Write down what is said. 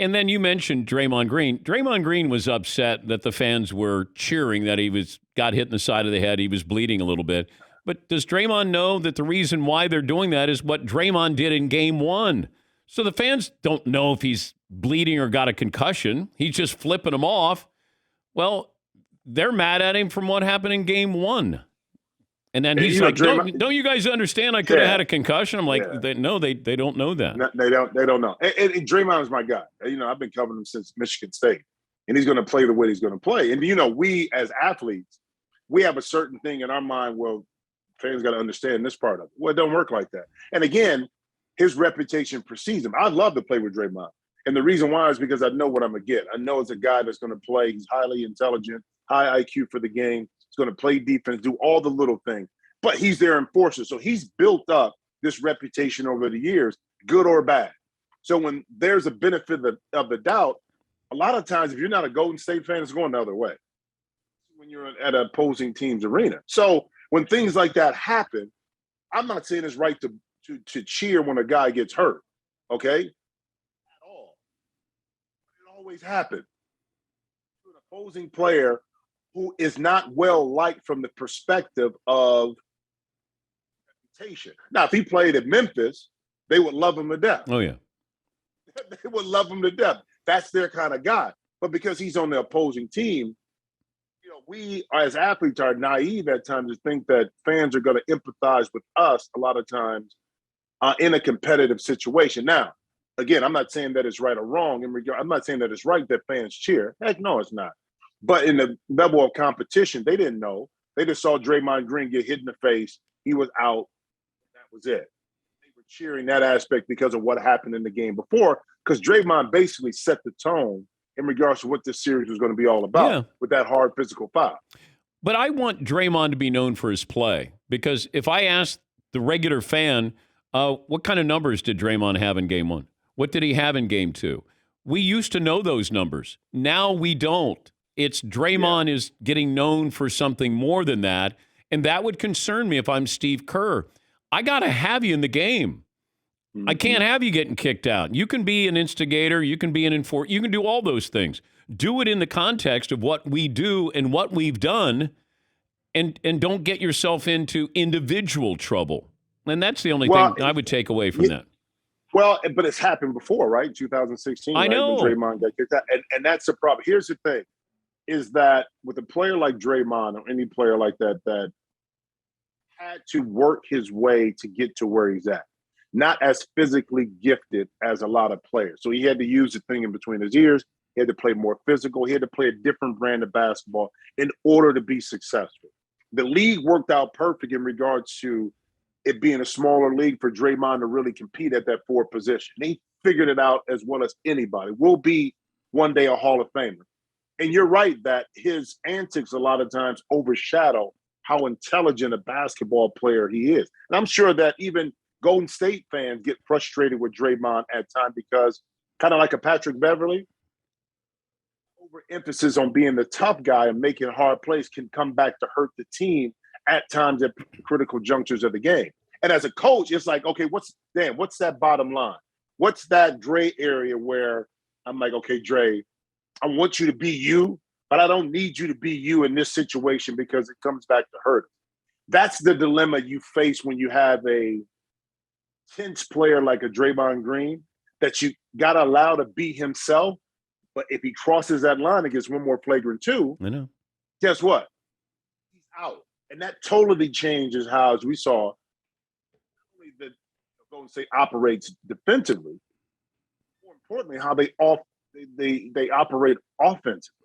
And then you mentioned Draymond Green. Draymond Green was upset that the fans were cheering that got hit in the side of the head. He was bleeding a little bit. But does Draymond know that the reason why they're doing that is what Draymond did in game one? So the fans don't know if he's bleeding or got a concussion. He's just flipping them off. Well, they're mad at him from what happened in game one. And then he's like, Draymond, don't you guys understand I could have had a concussion? I'm like, yeah. no, they don't know that. No, they don't know. And Draymond is my guy. I've been covering him since Michigan State. And he's going to play the way he's going to play. And, we as athletes, we have a certain thing in our mind, well, fans got to understand this part of it. Well, it don't work like that. And again, his reputation precedes him. I'd love to play with Draymond. And the reason why is because I know what I'm going to get. I know it's a guy that's going to play. He's highly intelligent, high IQ for the game. He's going to play defense, do all the little things. But he's their enforcer. So he's built up this reputation over the years, good or bad. So when there's a benefit of the doubt, a lot of times if you're not a Golden State fan, it's going the other way when you're at an opposing team's arena. So when things like that happen, I'm not saying it's right to cheer when a guy gets hurt, okay? At all. It always happens. An opposing player who is not well liked from the perspective of reputation. Now, if he played at Memphis, they would love him to death. Oh, yeah. They would love him to death. That's their kind of guy. But because he's on the opposing team, we as athletes are naive at times to think that fans are going to empathize with us a lot of times in a competitive situation. Now, again, I'm not saying that it's right or wrong. I'm not saying that it's right that fans cheer. Heck, no, it's not. But in the level of competition, they didn't know. They just saw Draymond Green get hit in the face. He was out. That was it. They were cheering that aspect because of what happened in the game before, because Draymond basically set the tone in regards to what this series was going to be all about with that hard physical foul. But I want Draymond to be known for his play, because if I ask the regular fan, what kind of numbers did Draymond have in game one? What did he have in game two? We used to know those numbers. Now we don't. It's Draymond is getting known for something more than that, and that would concern me if I'm Steve Kerr. I got to have you in the game. Mm-hmm. I can't have you getting kicked out. You can be an instigator. You can be an enforcer. You can do all those things. Do it in the context of what we do and what we've done, and don't get yourself into individual trouble. And that's the only thing I would take away from that. Well, but it's happened before, right? 2016, I know. When Draymond got kicked out. And that's the problem. Here's the thing, is that with a player like Draymond or any player like that had to work his way to get to where he's at. Not as physically gifted as a lot of players. So he had to use the thing in between his ears. He had to play more physical. He had to play a different brand of basketball in order to be successful. The league worked out perfect in regards to it being a smaller league for Draymond to really compete at that forward position. He figured it out as well as anybody. Will be one day a Hall of Famer. And you're right that his antics a lot of times overshadow how intelligent a basketball player he is. And I'm sure that even Golden State fans get frustrated with Draymond at times because, kind of like a Patrick Beverly, overemphasis on being the tough guy and making hard plays can come back to hurt the team at times at critical junctures of the game. And as a coach, it's like, okay, what's that bottom line? What's that gray area where I'm like, okay, Dre, I want you to be you, but I don't need you to be you in this situation because it comes back to hurt. That's the dilemma you face when you have a tense player like a Draymond Green that you got to allow to be himself. But if he crosses that line and gets one more flagrant two, guess what? He's out. And that totally changes how, as we saw, the Golden State operates defensively. More importantly, how they operate offensively.